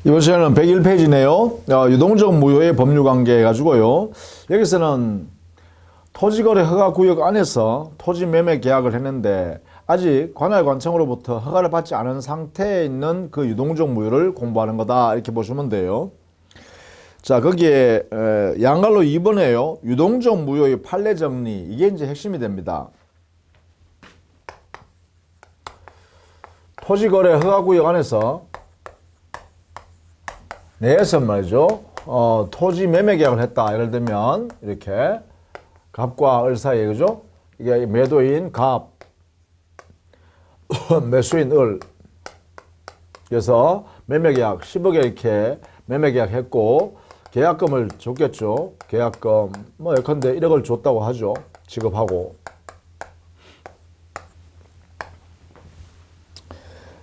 이번 시간은 101페이지네요. 유동적 무효의 법률관계 해가지고요. 여기서는 토지거래 허가구역 안에서 토지매매 계약을 했는데 아직 관할관청으로부터 허가를 받지 않은 상태에 있는 그 유동적 무효를 공부하는 거다, 이렇게 보시면 돼요. 자, 거기에 양갈로 2번에요. 유동적 무효의 판례 정리, 이게 이제 핵심이 됩니다. 토지거래 허가구역 안에서 내에서 말이죠. 토지 매매 계약을 했다. 예를 들면 이렇게 갑과 을 사이에, 그죠? 이게 매도인 갑, 매수인 을. 그래서 매매 계약 10억에 이렇게 매매 계약했고 계약금을 줬겠죠. 계약금 뭐 예컨대 1억을 줬다고 하죠. 지급하고.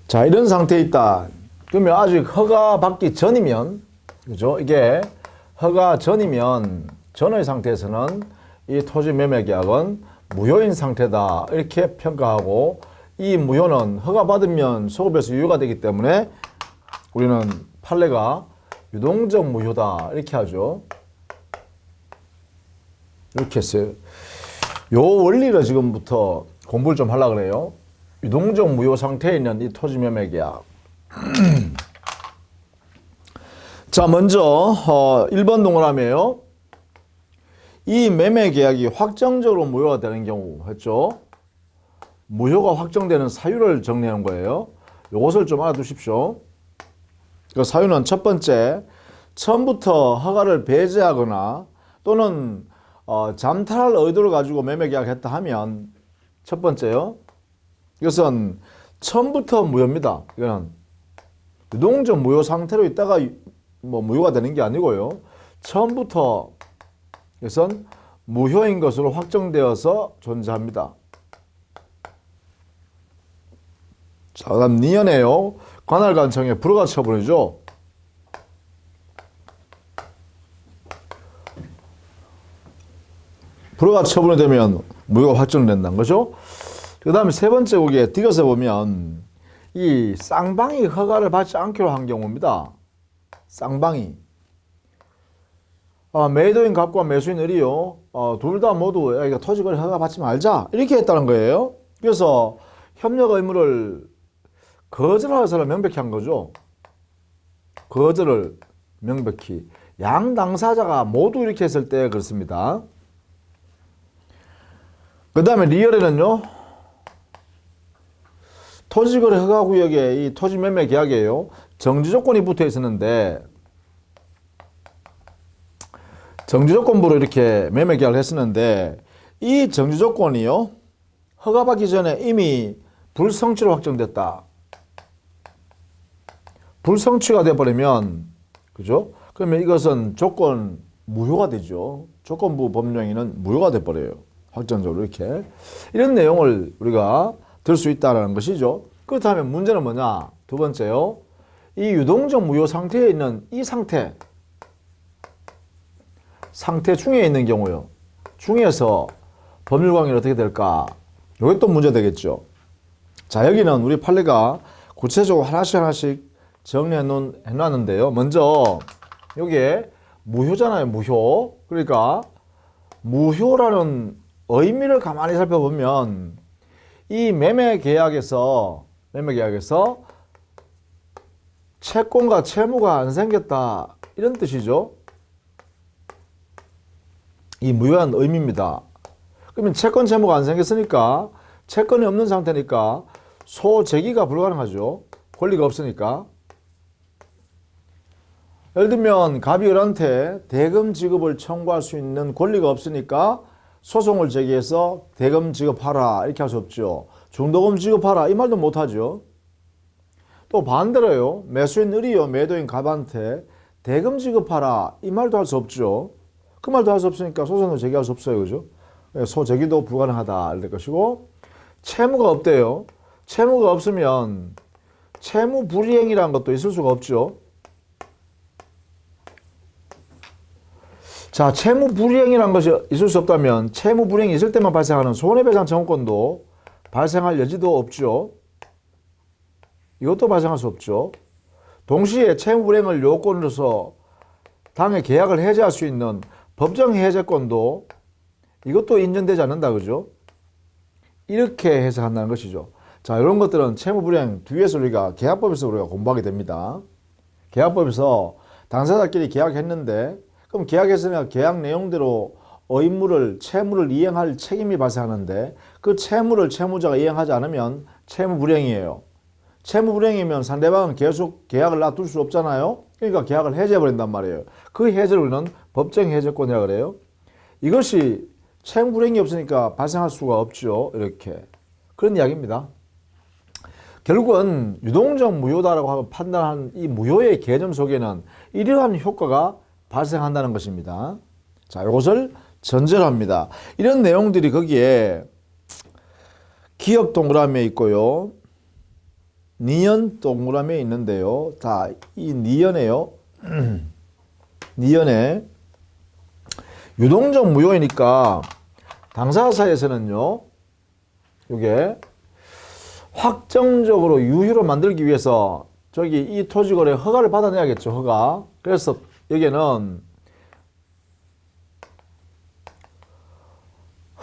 자, 이런 상태에 있다. 그러면 아직 허가 받기 전이면, 그죠? 이게 허가 전이면, 전의 상태에서는 이 토지 매매 계약은 무효인 상태다, 이렇게 평가하고, 이 무효는 허가 받으면 소급에서 유효가 되기 때문에 우리는 판례가 유동적 무효다, 이렇게 하죠. 이렇게 했어요. 요 원리를 지금부터 공부를 좀 하려고 그래요. 유동적 무효 상태에 있는 이 토지 매매 계약. 자, 먼저 1번 동그라미에요. 이 매매 계약이 확정적으로 무효가 되는 경우 했죠. 무효가 확정되는 사유를 정리하는 거예요. 이것을 좀 알아두십시오. 그 사유는 첫 번째, 처음부터 허가를 배제하거나 또는 잠탈할 의도를 가지고 매매 계약했다 하면, 첫 번째요. 이것은 처음부터 무효입니다. 이거는 유동적 무효 상태로 있다가 뭐 무효가 되는 게 아니고요. 처음부터 이것은 무효인 것으로 확정되어서 존재합니다. 자, 그다음 니은에요. 관할관청의 불허가 처분이죠. 불허가 처분이 되면 무효가 확정된다는 거죠. 그 다음에 세 번째 거기에 뒤에서 보면 이 쌍방이 허가를 받지 않기로 한 경우입니다. 쌍방이. 매도인 갑과 매수인 을이요. 둘 다 모두 야, 이거 토지거래 허가 받지 말자, 이렇게 했다는 거예요. 그래서 협력 의무를 거절할 사람을 명백히 한 거죠. 거절을 명백히. 양 당사자가 모두 이렇게 했을 때 그렇습니다. 그 다음에 리얼에는요. 토지거래 허가구역에 이 토지매매 계약이에요. 정지조건이 붙어 있었는데 정지조건부로 이렇게 매매 계약을 했었는데 이 정지조건이요. 허가받기 전에 이미 불성취로 확정됐다. 불성취가 돼버리면, 그죠? 그러면 이것은 조건 무효가 되죠. 조건부 법령에는 무효가 돼버려요. 확정적으로 이렇게. 이런 내용을 우리가 들 수 있다는 것이죠. 그렇다면 문제는 뭐냐? 두 번째요. 이 유동적 무효 상태에 있는 이 상태 중에 있는 경우요. 중에서 법률관계는 어떻게 될까? 이게 또 문제 되겠죠. 자, 여기는 우리 판례가 구체적으로 하나씩 정리해 놨는데요. 먼저 여기에 무효잖아요. 무효. 그러니까 무효라는 의미를 가만히 살펴보면 이 매매 계약에서 채권과 채무가 안 생겼다, 이런 뜻이죠. 이 무효한 의미입니다. 그러면 채권 채무가 안 생겼으니까, 채권이 없는 상태니까 소재기가 불가능하죠. 권리가 없으니까. 예를 들면 갑이 을한테 대금 지급을 청구할 수 있는 권리가 없으니까 소송을 제기해서 대금 지급하라, 이렇게 할 수 없죠. 중도금 지급하라, 이 말도 못하죠. 또 반대로요. 매수인 을이요. 매도인 갑한테 대금 지급하라, 이 말도 할 수 없죠. 그 말도 할 수 없으니까 소송을 제기할 수 없어요. 그죠? 소제기도 불가능하다, 이럴 것이고, 채무가 없대요. 채무가 없으면 채무 불이행이라는 것도 있을 수가 없죠. 자, 채무 불이행이라는 것이 있을 수 없다면 채무 불이행이 있을 때만 발생하는 손해배상 청구권도 발생할 여지도 없죠. 이것도 발생할 수 없죠. 동시에 채무 불이행을 요건으로서 당해 계약을 해제할 수 있는 법정 해제권도 이것도 인정되지 않는다, 그죠? 이렇게 해석한다는 것이죠. 자, 이런 것들은 채무 불이행 뒤에서 우리가 계약법에서 우리가 공부하게 됩니다. 계약법에서 당사자끼리 계약했는데, 그럼 계약했으니까 계약 내용대로 의무를, 채무를 이행할 책임이 발생하는데, 그 채무를 채무자가 이행하지 않으면 채무 불이행이에요. 채무 불이행이면 상대방은 계속 계약을 놔둘 수 없잖아요. 그러니까 계약을 해제해버린단 말이에요. 그 해제를 우리는 법정 해제권이라고 그래요. 이것이 채무 불이행이 없으니까 발생할 수가 없죠. 이렇게. 그런 이야기입니다. 결국은 유동적 무효다라고 판단한 이 무효의 개념 속에는 이러한 효과가 발생한다는 것입니다. 자, 이것을 전제로 합니다. 이런 내용들이 거기에 기억 동그라미에 있고요. 니은 동그라미에 있는데요. 자, 이 니은에요. 니은에 유동적 무효이니까 당사자 사이에서는요. 이게 확정적으로 유효로 만들기 위해서 저기 이 토지거래 허가를 받아내야겠죠. 허가. 그래서 여기에는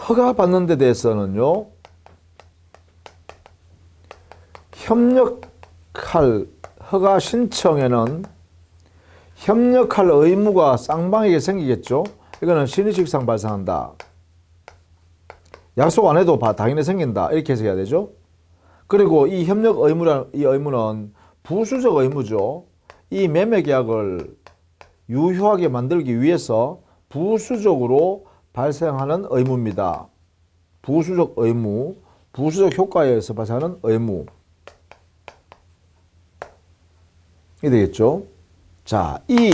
허가 받는 데 대해서는요. 협력할 허가 신청에는 협력할 의무가 쌍방에게 생기겠죠. 이거는 신의식상 발생한다. 약속 안 해도 당연히 생긴다. 이렇게 해석해야 되죠. 그리고 이 협력 의무라는 이 의무는 부수적 의무죠. 이 매매 계약을 유효하게 만들기 위해서 부수적으로 발생하는 의무입니다. 부수적 의무, 부수적 효과에 의해서 발생하는 의무. 이 되겠죠. 자, 이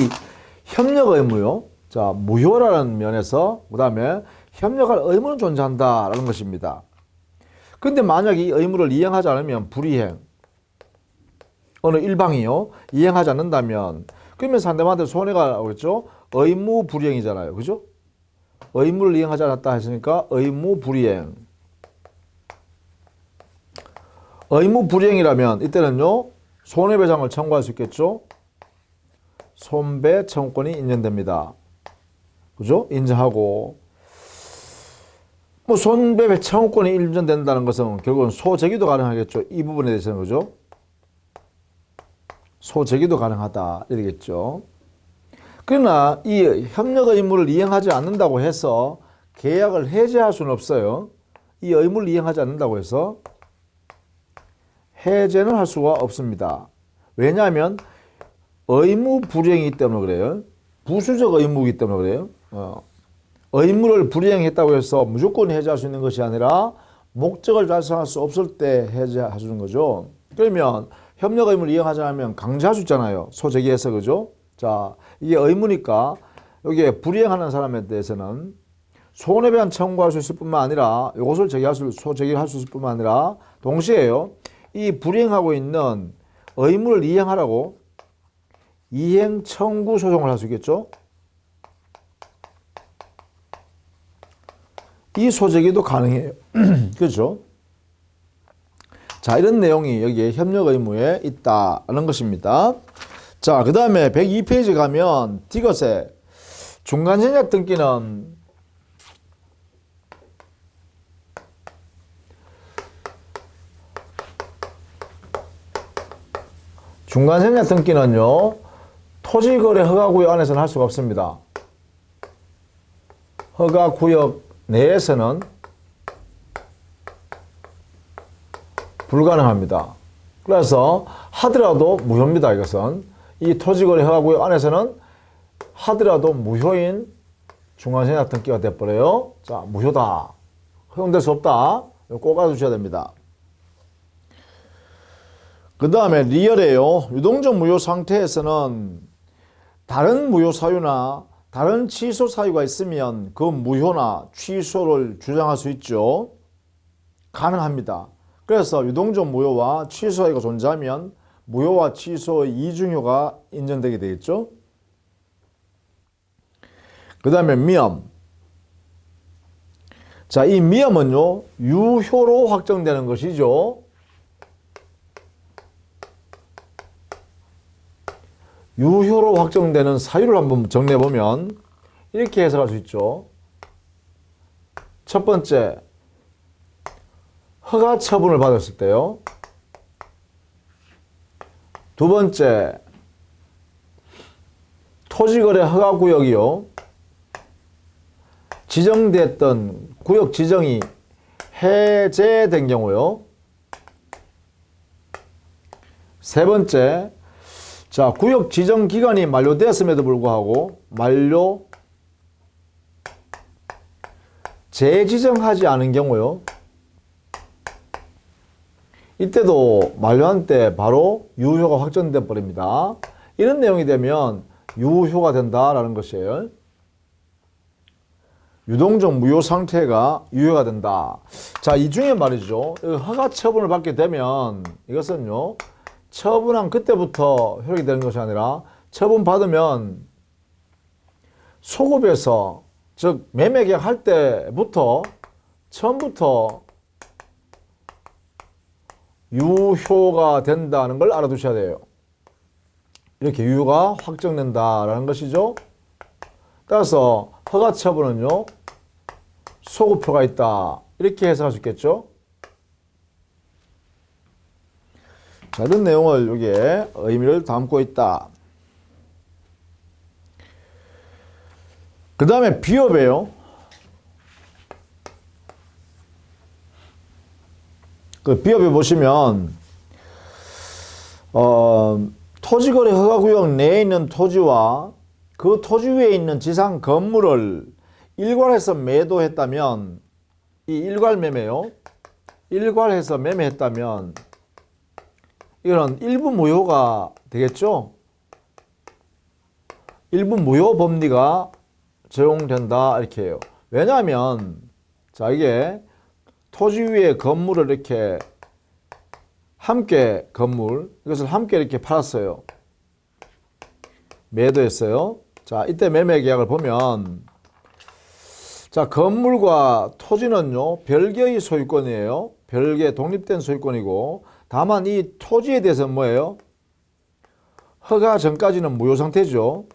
협력 의무요. 자, 무효라는 면에서 그 다음에 협력할 의무는 존재한다라는 것입니다. 근데 만약 이 의무를 이행하지 않으면 불이행. 어느 일방이요. 이행하지 않는다면 그러면 상대방한테 손해가 오겠죠. 의무 불이행이잖아요. 그죠? 의무를 이행하지 않았다 했으니까 의무 불이행. 의무 불이행이라면 이때는요. 손해배상을 청구할 수 있겠죠. 손배 청구권이 인정됩니다. 그죠? 인정하고 뭐 손배 청구권이 인정된다는 것은 결국은 소재기도 가능하겠죠. 이 부분에 대해서는 그죠? 소재기도 가능하다 이러겠죠. 그러나 이 협력 의무를 이행하지 않는다고 해서 계약을 해제할 수는 없어요. 이 의무를 이행하지 않는다고 해서 해제는 할 수가 없습니다. 왜냐하면 의무 불이행이기 때문에 그래요. 부수적 의무이기 때문에 그래요. 의무를 불이행했다고 해서 무조건 해제할 수 있는 것이 아니라 목적을 달성할 수 없을 때 해제할 수 있는 거죠. 그러면 협력 의무를 이행하지 않으면 강제할 수 있잖아요. 소재기에서 그죠? 자, 이게 의무니까 여기에 불이행하는 사람에 대해서는 손해배상 청구할 수 있을 뿐만 아니라 이것을 소재기를 할 수 있을 뿐만 아니라 동시에요. 이 불이행하고 있는 의무를 이행하라고 이행 청구 소송을 할 수 있겠죠. 이 소재기도 가능해요. 그렇죠? 자, 이런 내용이 여기에 협력 의무에 있다는 것입니다. 자, 그 다음에 102페이지 가면 디귿에 중간전약 등기는 중간전약 등기는요. 토지거래 허가구역 안에서는 할 수가 없습니다. 허가구역 내에서는 불가능합니다. 그래서 하더라도 무효입니다. 이것은 이 토지거래 허가구역 안에서는 하더라도 무효인 중간전약 등기가 돼버려요. 자, 무효다. 허용될 수 없다. 꼭 알아두셔야 됩니다. 그 다음에 리얼이에요. 유동적 무효 상태에서는 다른 무효 사유나 다른 취소 사유가 있으면 그 무효나 취소를 주장할 수 있죠. 가능합니다. 그래서 유동적 무효와 취소 사유가 존재하면 무효와 취소의 이중효가 인정되게 되겠죠. 그 다음에 미엄. 자, 이 미엄은요, 유효로 확정되는 것이죠. 유효로 확정되는 사유를 한번 정리해보면 이렇게 해석할 수 있죠. 첫 번째, 허가 처분을 받았을 때요. 두 번째, 토지거래 허가구역이요. 지정됐던 구역 지정이 해제된 경우요. 세 번째, 자, 구역 지정 기간이 만료되었음에도 불구하고 재지정하지 않은 경우요. 이때도 만료한 때 바로 유효가 확정돼 버립니다. 이런 내용이 되면 유효가 된다라는 것이에요. 유동적 무효 상태가 유효가 된다. 자, 이 중에 말이죠. 허가 처분을 받게 되면 이것은요. 처분한 그때부터 효력이 되는 것이 아니라 처분 받으면 소급에서 즉 매매 계약할 때부터 처음부터 유효가 된다는 걸 알아두셔야 돼요. 이렇게 유효가 확정된다라는 것이죠. 따라서 허가 처분은요. 소급표가 있다. 이렇게 해석할 수 있겠죠. 자, 이런 내용을 여기에 의미를 담고 있다. 그 다음에 비업이에요. 그 비업에 보시면 토지거래 허가구역 내에 있는 토지와 그 토지 위에 있는 지상 건물을 일괄해서 매도했다면 이 일괄매매요. 일괄해서 매매했다면 이거는 일부 무효가 되겠죠. 일부 무효 법리가 적용된다 이렇게 해요. 왜냐하면 자, 이게 토지 위에 건물을 이렇게 함께 이것을 함께 이렇게 팔았어요. 매도했어요. 자, 이때 매매 계약을 보면 자, 건물과 토지는요 별개의 소유권이에요. 별개 독립된 소유권이고 다만 이 토지에 대해서는 뭐예요? 허가 전까지는 무효 상태죠.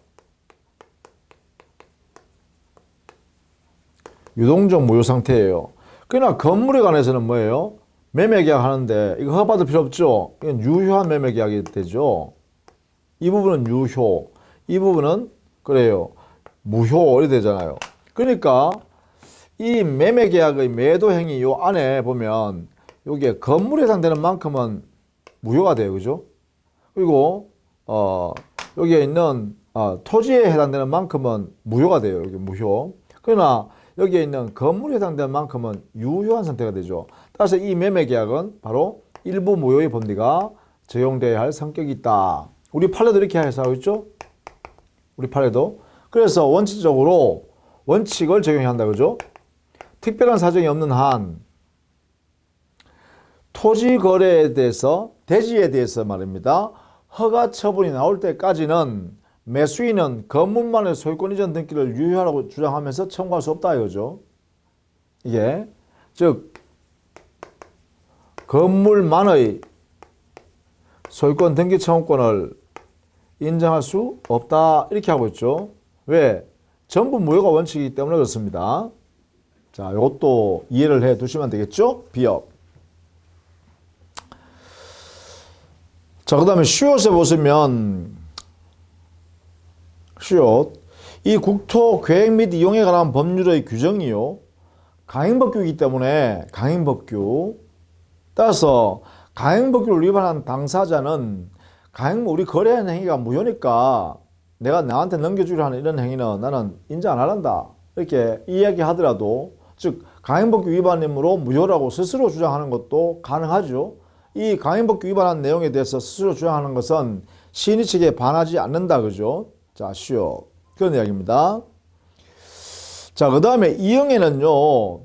유동적 무효 상태예요. 그러나 건물에 관해서는 뭐예요? 매매 계약 하는데 이거 허가 받을 필요 없죠. 이건 유효한 매매 계약이 되죠. 이 부분은 유효, 이 부분은 그래요. 무효 이렇게 되잖아요. 그러니까 이 매매 계약의 매도 행위 요 안에 보면 여기에 건물에 해당되는 만큼은 무효가 돼요. 그죠? 그리고 여기에 있는 토지에 해당되는 만큼은 무효가 돼요. 여기 무효. 그러나 여기에 있는 건물에 해당되는 만큼은 유효한 상태가 되죠. 따라서 이 매매 계약은 바로 일부 무효의 법리가 적용되어야 할 성격이 있다. 우리 판례도 이렇게 해석하고 있죠? 우리 판례도. 그래서 원칙적으로 원칙을 적용해야 한다. 그죠? 특별한 사정이 없는 한 토지 거래에 대해서 대지에 대해서 말입니다. 허가 처분이 나올 때까지는 매수인은 건물만의 소유권 이전 등기를 유효하라고 주장하면서 청구할 수 없다 이거죠. 이게 즉 건물만의 소유권 등기 청구권을 인정할 수 없다 이렇게 하고 있죠. 왜? 전부 무효가 원칙이기 때문에 그렇습니다. 자, 이것도 이해를 해 두시면 되겠죠? 비업. 자, 그 다음에 슈엇에 보시면 슈엇 이 국토 계획 및 이용에 관한 법률의 규정이요. 강행법규이기 때문에 강행법규. 따라서 강행법규를 위반한 당사자는 우리 거래하는 행위가 무효니까 내가 나한테 넘겨주려 하는 이런 행위는 나는 인정 안 한다. 이렇게 이야기하더라도 즉 강행법규 위반이므로 무효라고 스스로 주장하는 것도 가능하죠. 이 강행법규 위반한 내용에 대해서 스스로 주장하는 것은 시인의 측에 반하지 않는다. 그죠? 자, 쉬어. 그런 이야기입니다. 자, 그 다음에 이형에는요,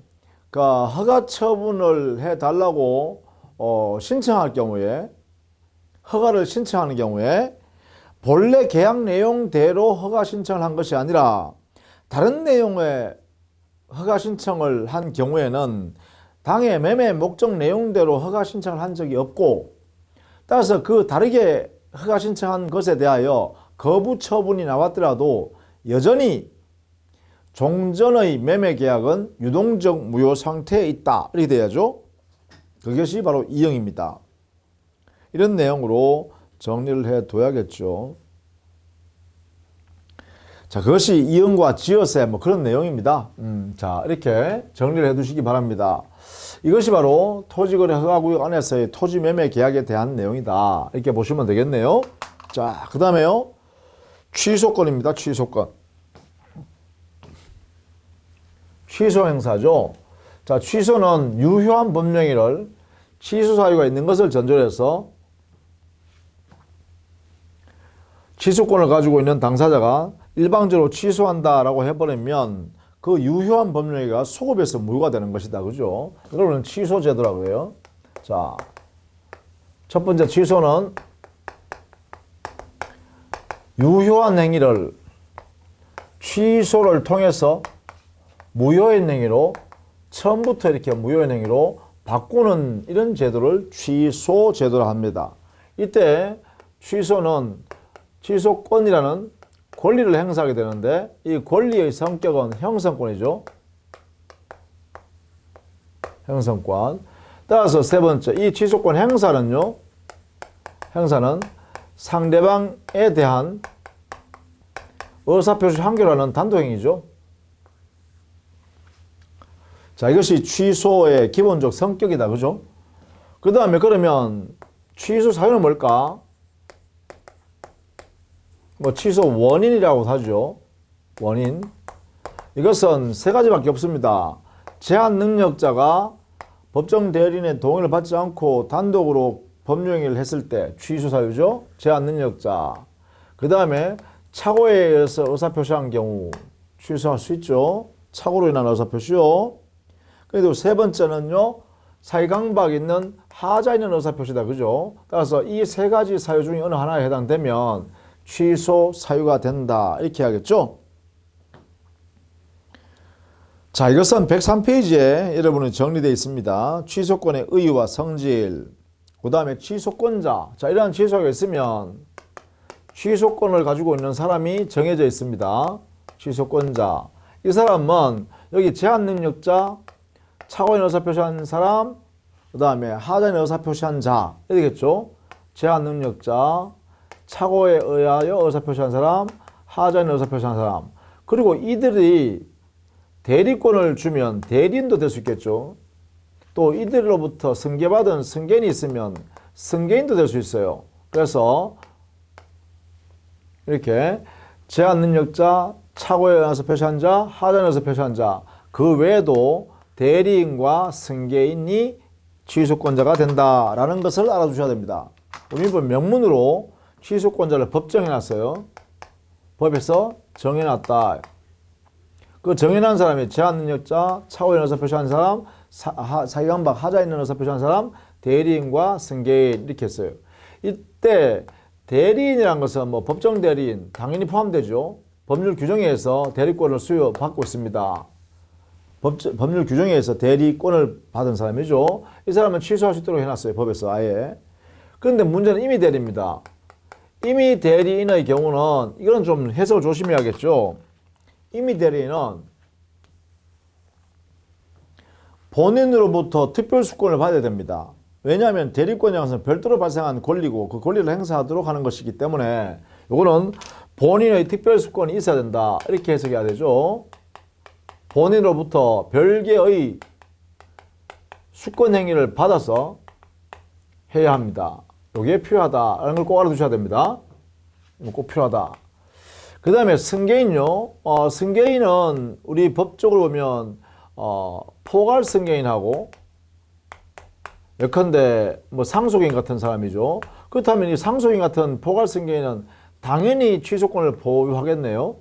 그 허가 처분을 해달라고 신청할 경우에, 허가를 신청하는 경우에 본래 계약 내용대로 허가 신청을 한 것이 아니라 다른 내용의 허가 신청을 한 경우에는 당해 매매 목적 내용대로 허가 신청을 한 적이 없고 따라서 그 다르게 허가 신청한 것에 대하여 거부 처분이 나왔더라도 여전히 종전의 매매 계약은 유동적 무효 상태에 있다. 이렇게 돼야죠. 그것이 바로 이형입니다. 이런 내용으로 정리를 해 둬야겠죠. 자, 그것이 이형과 지어세 뭐 그런 내용입니다. 자, 이렇게 정리를 해 두시기 바랍니다. 이것이 바로 토지거래 허가구역 안에서의 토지 매매 계약에 대한 내용이다. 이렇게 보시면 되겠네요. 자, 그 다음에요. 취소권입니다. 취소권. 취소 행사죠. 자, 취소는 유효한 법령일을 취소 사유가 있는 것을 전제로 해서 취소권을 가지고 있는 당사자가 일방적으로 취소한다라고 해버리면 그 유효한 법령이가 소급해서 무효가 되는 것이다. 그죠? 이거는 취소제도라고 해요. 자, 첫 번째 취소는 유효한 행위를 취소를 통해서 무효한 행위로 처음부터 이렇게 무효한 행위로 바꾸는 이런 제도를 취소제도라 합니다. 이때 취소는 취소권이라는 권리를 행사하게 되는데 이 권리의 성격은 형성권이죠. 형성권. 따라서 세 번째, 이 취소권 행사는 상대방에 대한 의사표시 한결하는 단도행위죠. 자, 이것이 취소의 기본적 성격이다. 그죠? 그 다음에 그러면 취소 사유는 뭘까? 뭐 취소 원인이라고 하죠. 원인. 이것은 세 가지밖에 없습니다. 제한 능력자가 법정 대리인의 동의를 받지 않고 단독으로 법령행위를 했을 때 취소 사유죠. 제한 능력자. 그 다음에 착오에 의해서 의사표시한 경우 취소할 수 있죠. 착오로 인한 의사표시요. 그래도 세 번째는요. 사이강박 있는 하자 있는 의사표시다. 그죠? 따라서 이 세 가지 사유 중에 어느 하나에 해당되면 취소 사유가 된다. 이렇게 하겠죠? 자, 이것은 103페이지에 여러분이 정리되어 있습니다. 취소권의 의의와 성질, 그 다음에 취소권자. 자, 이러한 취소가 있으면 취소권을 가지고 있는 사람이 정해져 있습니다. 취소권자. 이 사람은 여기 제한능력자, 착오인 의사표시한 사람, 그 다음에 하자인 의사표시한 자. 이러겠죠? 제한능력자, 착오에 의하여 의사표시한 사람, 하자인 의사표시한 사람. 그리고 이들이 대리권을 주면 대리인도 될 수 있겠죠. 또 이들로부터 승계받은 승계인이 있으면 승계인도 될 수 있어요. 그래서 이렇게 제한능력자, 착오에 의해서 표시한 자, 하자인 의해서 표시한 자, 그 외에도 대리인과 승계인이 취소권자가 된다라는 것을 알아두셔야 됩니다. 우리 명문으로 취소권자를 법정해놨어요. 법에서 정해놨다. 그 정해놓은 사람이 제한능력자, 착오에 의해서 표시한 사람, 사이강박, 하자 있는 의사 표시한 사람, 대리인과 승계인 이렇게 했어요. 이때 대리인이란 것은 뭐 법정 대리인 당연히 포함되죠. 법률 규정에 의해서 대리권을 수여받고 있습니다. 법률 규정에 의해서 대리권을 받은 사람이죠. 이 사람은 취소할 수 있도록 해놨어요. 법에서 아예. 그런데 문제는 임의 대리입니다. 임의 대리인의 경우는 이건 좀 해석을 조심해야겠죠. 임의 대리인은 본인으로부터 특별수권을 받아야 됩니다. 왜냐하면 대리권이라는 것은 별도로 발생한 권리고 그 권리를 행사하도록 하는 것이기 때문에 이거는 본인의 특별수권이 있어야 된다. 이렇게 해석해야 되죠. 본인으로부터 별개의 수권행위를 받아서 해야 합니다. 이게 필요하다라는 걸 꼭 알아두셔야 됩니다. 꼭 필요하다. 그 다음에 승계인요. 승계인은 우리 법적으로 보면 포괄 승계인하고 예컨대 뭐 상속인 같은 사람이죠. 그렇다면 이 상속인 같은 포괄 승계인은 당연히 취소권을 보유하겠네요.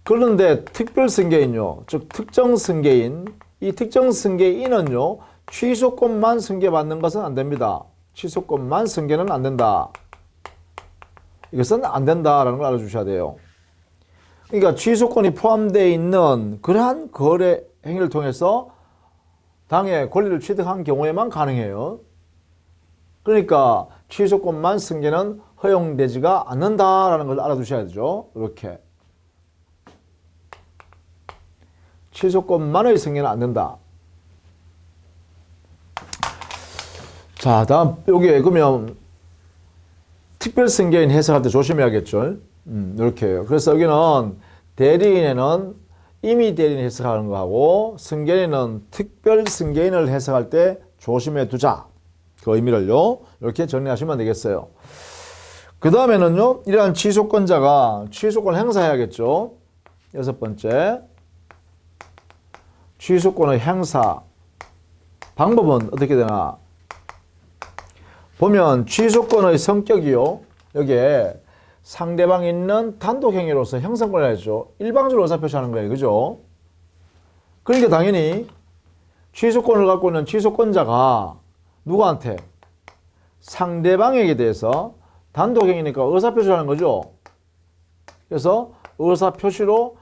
그런데 특별 승계인요. 즉 특정 승계인. 이 특정 승계인은요. 취소권만 승계받는 것은 안 됩니다. 취소권만 승계는 안 된다. 이것은 안 된다라는 걸 알아주셔야 돼요. 그러니까 취소권이 포함되어 있는 그러한 거래 행위를 통해서 당의 권리를 취득한 경우에만 가능해요. 그러니까 취소권만 승계는 허용되지가 않는다라는 걸 알아두셔야 되죠. 이렇게. 취소권만의 승계는 안 된다. 자, 다음 여기에 그러면 특별 승계인 해석할 때 조심해야겠죠. 이렇게 해요. 그래서 여기는 대리인에는 임의 대리인 해석하는 거하고 승계인은 특별 승계인을 해석할 때 조심해 두자. 그 의미를요. 이렇게 정리하시면 되겠어요. 그 다음에는요. 이러한 취소권자가 취소권을 행사해야겠죠. 6번째. 취소권의 행사. 방법은 어떻게 되나? 보면 취소권의 성격이요. 여기에 상대방이 있는 단독행위로서 형성권을 해야죠. 일방적으로 의사표시하는 거예요. 그죠? 그러니까 당연히 취소권을 갖고 있는 취소권자가 누구한테? 상대방에게 대해서 단독행위니까 의사표시하는 거죠. 그래서 의사표시로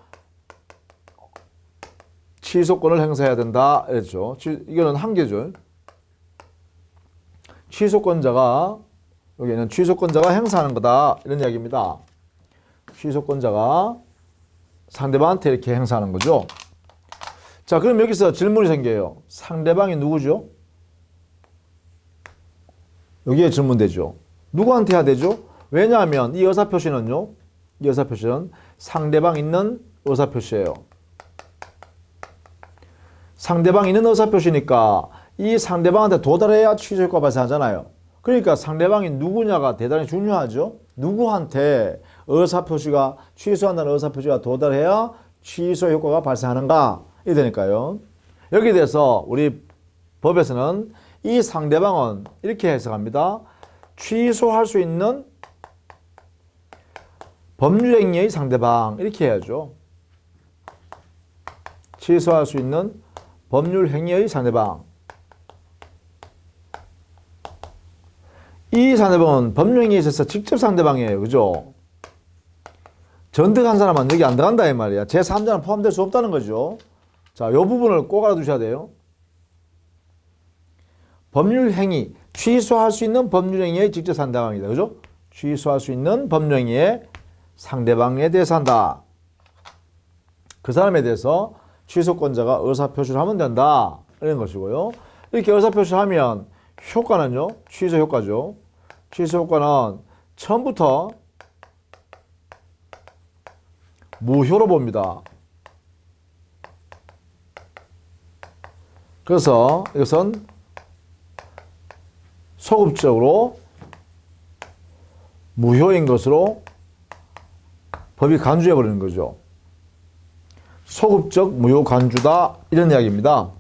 취소권을 행사해야 된다. 이랬죠. 이거는 한계죠. 취소권자가 여기는 취소권자가 행사하는 거다. 이런 이야기입니다. 취소권자가 상대방한테 이렇게 행사하는 거죠. 자, 그럼 여기서 질문이 생겨요. 상대방이 누구죠? 여기에 질문되죠. 누구한테 해야 되죠? 왜냐하면 이 의사표시는요. 이 의사표시는 상대방 있는 의사표시예요. 상대방 있는 의사표시니까 이 상대방한테 도달해야 취소효과 발생하잖아요. 그러니까 상대방이 누구냐가 대단히 중요하죠. 누구한테 의사표시가 취소한다는 의사표시가 도달해야 취소 효과가 발생하는가 이게 되니까요. 여기에 대해서 우리 법에서는 이 상대방은 이렇게 해석합니다. 취소할 수 있는 법률행위의 상대방 이렇게 해야죠. 취소할 수 있는 법률행위의 상대방. 이 상대방은 법률행위에 있어서 직접 상대방이에요. 그죠? 전득한 사람은 여기 안 들어간다 이 말이야. 제3자는 포함될 수 없다는 거죠. 자, 이 부분을 꼭 알아두셔야 돼요. 법률행위, 취소할 수 있는 법률행위의 직접 상대방이다. 그죠? 취소할 수 있는 법률행위의 상대방에 대해서 한다. 그 사람에 대해서 취소권자가 의사표시를 하면 된다. 이런 것이고요. 이렇게 의사표시를 하면 효과는요. 취소 효과죠. 취소 효과는 처음부터 무효로 봅니다. 그래서 이것은 소급적으로 무효인 것으로 법이 간주해버리는 거죠. 소급적 무효 간주다 이런 이야기입니다.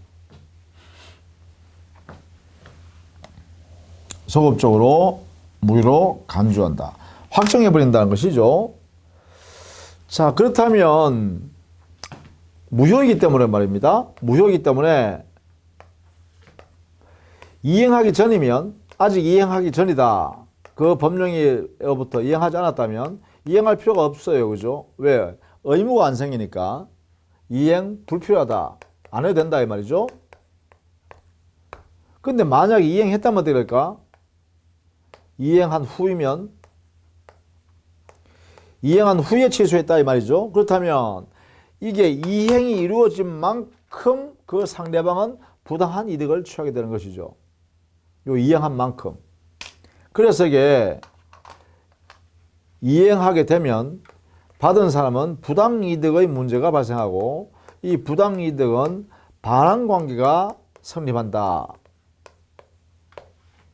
소급적으로 무효로 간주한다. 확정해버린다는 것이죠. 자, 그렇다면 무효이기 때문에 말입니다. 무효이기 때문에 이행하기 전이면 아직 이행하기 전이다. 그 법령으로부터 이행하지 않았다면 이행할 필요가 없어요. 그죠? 왜? 의무가 안 생기니까 이행 불필요하다. 안 해도 된다 이 말이죠. 근데 만약에 이행했다면 어떻게 될까? 이행한 후이면 이행한 후에 취소했다 이 말이죠. 그렇다면 이게 이행이 이루어진 만큼 그 상대방은 부당한 이득을 취하게 되는 것이죠. 요 이행한 만큼. 그래서 이게 이행하게 되면 받은 사람은 부당이득의 문제가 발생하고 이 부당이득은 반환관계가 성립한다.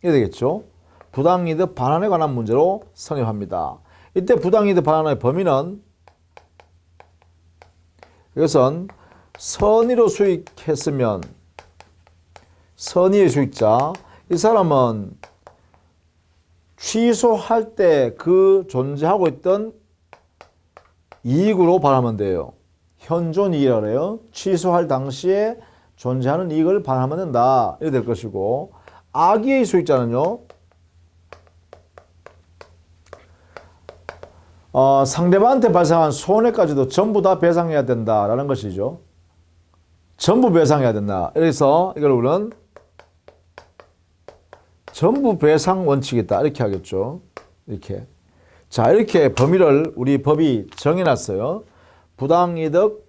이게 되겠죠. 부당이득 반환에 관한 문제로 성립합니다. 이때 부당이득 반환의 범위는 이것은 선의로 수익했으면 선의의 수익자 이 사람은 취소할 때 그 존재하고 있던 이익으로 반환하면 돼요. 현존 이익이라고 해요. 취소할 당시에 존재하는 이익을 반환하면 된다. 이렇게 될 것이고 악의의 수익자는요. 상대방한테 발생한 손해까지도 전부 다 배상해야 된다라는 것이죠. 전부 배상해야 된다. 그래서 이걸 우리는 전부 배상 원칙이 있다. 이렇게 하겠죠. 이렇게. 자, 이렇게 범위를 우리 법이 정해놨어요. 부당이득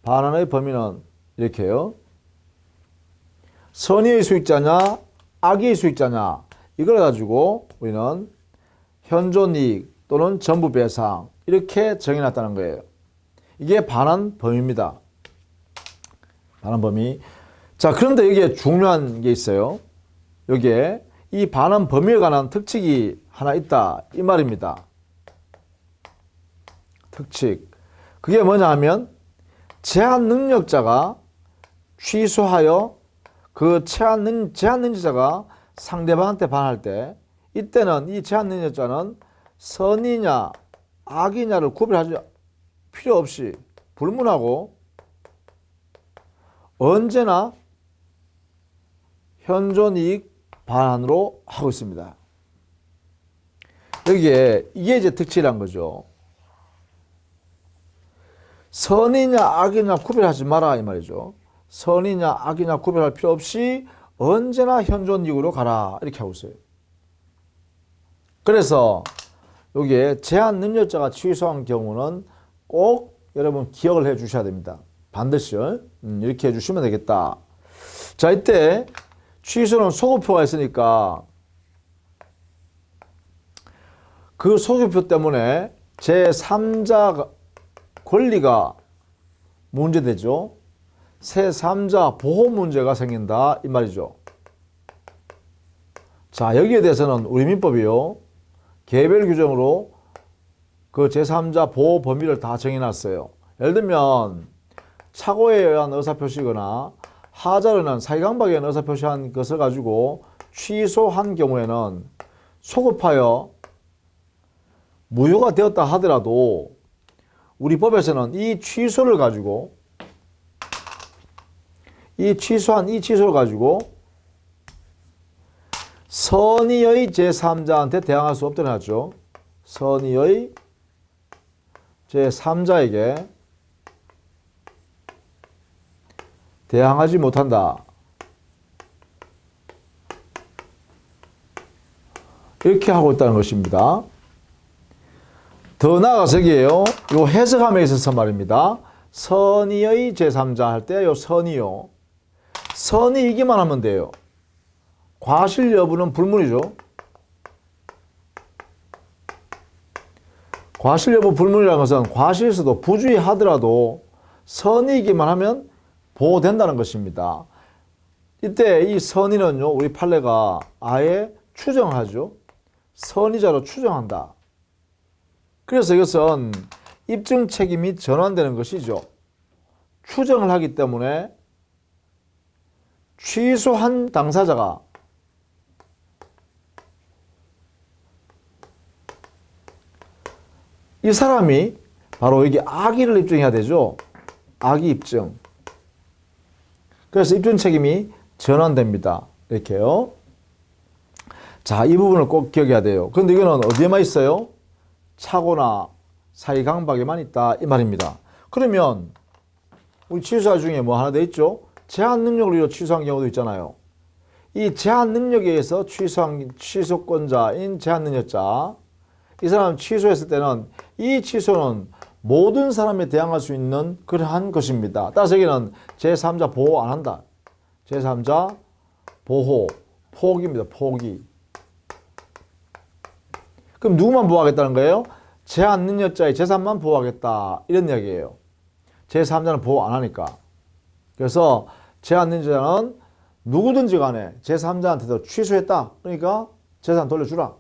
반환의 범위는 이렇게요. 선의의 수익자냐, 악의의 수익자냐, 이걸 가지고 우리는 현존이익 또는 전부배상 이렇게 정해놨다는 거예요. 이게 반환 범위입니다. 반환 범위. 자, 그런데 여기에 중요한 게 있어요. 여기에 이 반환 범위에 관한 특칙이 하나 있다, 이 말입니다. 특칙. 그게 뭐냐 하면 제한 능력자가 취소하여 그 제한 능력자가 상대방한테 반할 때 이때는 이 제한 능력자는 선이냐 악이냐를 구별하지 필요 없이 불문하고 언제나 현존이익 반환으로 하고 있습니다. 여기에 이게 이제 특징이란 거죠. 선이냐 악이냐 구별하지 마라 이 말이죠. 선이냐 악이냐 구별할 필요 없이 언제나 현존이익으로 가라 이렇게 하고 있어요. 그래서 여기에 제한 능력자가 취소한 경우는 꼭 여러분 기억을 해 주셔야 됩니다. 반드시 이렇게 해 주시면 되겠다. 자, 이때 취소는 소급표가 있으니까 그 소급표 때문에 제3자 권리가 문제되죠. 제3자 보호 문제가 생긴다 이 말이죠. 자, 여기에 대해서는 우리 민법이요, 개별 규정으로 그 제3자 보호 범위를 다 정해놨어요. 예를 들면 착오에 의한 의사표시거나 하자로 인한 사기강박에 의한 의사표시한 것을 가지고 취소한 경우에는 소급하여 무효가 되었다 하더라도 우리 법에서는 이 취소를 가지고 이 취소를 가지고 선의의 제3자한테 대항할 수 없다는 하죠. 선의의 제3자에게 대항하지 못한다. 이렇게 하고 있다는 것입니다. 더 나아가서 여기에요, 요 해석함에 있어서 말입니다. 선의의 제3자 할 때 요 선의요, 선의이기만 하면 돼요. 과실 여부는 불문이죠. 과실 여부 불문이라는 것은 과실에서도 부주의하더라도 선의이기만 하면 보호된다는 것입니다. 이때 이 선의는요, 우리 판례가 아예 추정하죠. 선의자로 추정한다. 그래서 이것은 입증 책임이 전환되는 것이죠. 추정을 하기 때문에 취소한 당사자가 이 사람이 바로 이게 악의를 입증해야 되죠. 악의 입증. 그래서 입증 책임이 전환됩니다. 이렇게요. 자, 이 부분을 꼭 기억해야 돼요. 그런데 이거는 어디에만 있어요? 착오나 사기강박에만 있다 이 말입니다. 그러면 우리 취소자 중에 뭐 하나 더 있죠? 제한 능력으로 취소한 경우도 있잖아요. 이 제한 능력에 의해서 취소한 취소권자인 제한 능력자, 이 사람 취소했을 때는 이 취소는 모든 사람에 대항할 수 있는 그러한 것입니다. 따라서 여기는 제3자 보호 안 한다. 제3자 보호, 포기입니다. 포기. 그럼 누구만 보호하겠다는 거예요? 제한 능력자의 재산만 보호하겠다 이런 이야기예요. 제3자는 보호 안 하니까. 그래서 제한 능력자는 누구든지 간에 제3자한테도 취소했다, 그러니까 재산 돌려주라,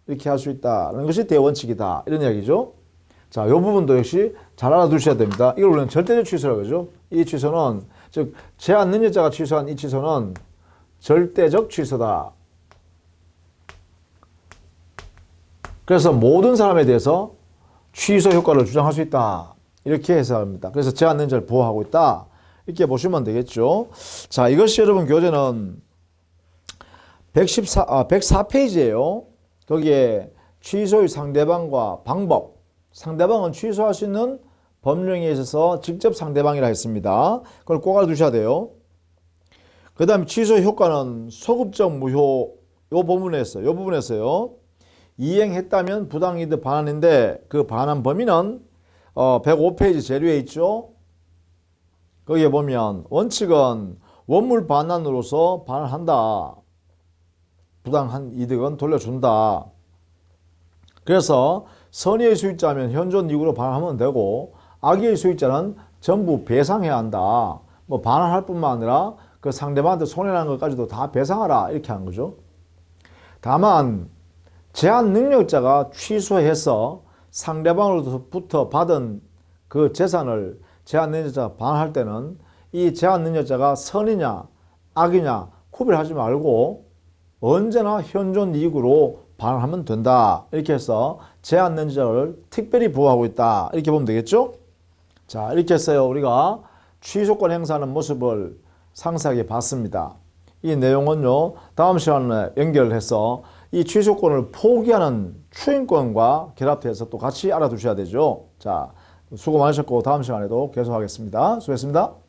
이렇게 할 수 있다는 것이 대원칙이다 이런 이야기죠. 자, 이 부분도 역시 잘 알아두셔야 됩니다. 이걸 우리는 절대적 취소라고 하죠. 이 취소는, 즉 제한 능력자가 취소한 이 취소는 절대적 취소다. 그래서 모든 사람에 대해서 취소 효과를 주장할 수 있다, 이렇게 해석합니다. 그래서 제한 능력자를 보호하고 있다, 이렇게 보시면 되겠죠. 자, 이것이 여러분 교재는 104페이지예요. 거기에 취소의 상대방과 방법, 상대방은 취소할 수 있는 법령에 있어서 직접 상대방이라 했습니다. 그걸 꼭 알아두셔야 돼요. 그 다음에 취소 효과는 소급적 무효, 요 부분에서요. 이행했다면 부당이득 반환인데 그 반환 범위는 105페이지 제일 위에 있죠. 거기에 보면 원칙은 원물 반환으로서 반환한다. 부당한 이득은 돌려준다. 그래서 선의의 수익자면 현존 이익으로 반환하면 되고 악의의 수익자는 전부 배상해야 한다. 뭐 반환할 뿐만 아니라 그 상대방한테 손해난 것까지도 다 배상하라 이렇게 한 거죠. 다만 제한 능력자가 취소해서 상대방으로부터 받은 그 재산을 제한 능력자가 반환할 때는 이 제한 능력자가 선이냐 악이냐 구별하지 말고 언제나 현존 이익으로 반환하면 된다. 이렇게 해서 제한 능력자를 특별히 보호하고 있다. 이렇게 보면 되겠죠? 자, 이렇게 해서요 우리가 취소권 행사하는 모습을 상세하게 봤습니다. 이 내용은요 다음 시간에 연결해서 이 취소권을 포기하는 추인권과 결합해서 또 같이 알아두셔야 되죠. 자, 수고 많으셨고 다음 시간에도 계속하겠습니다. 수고했습니다.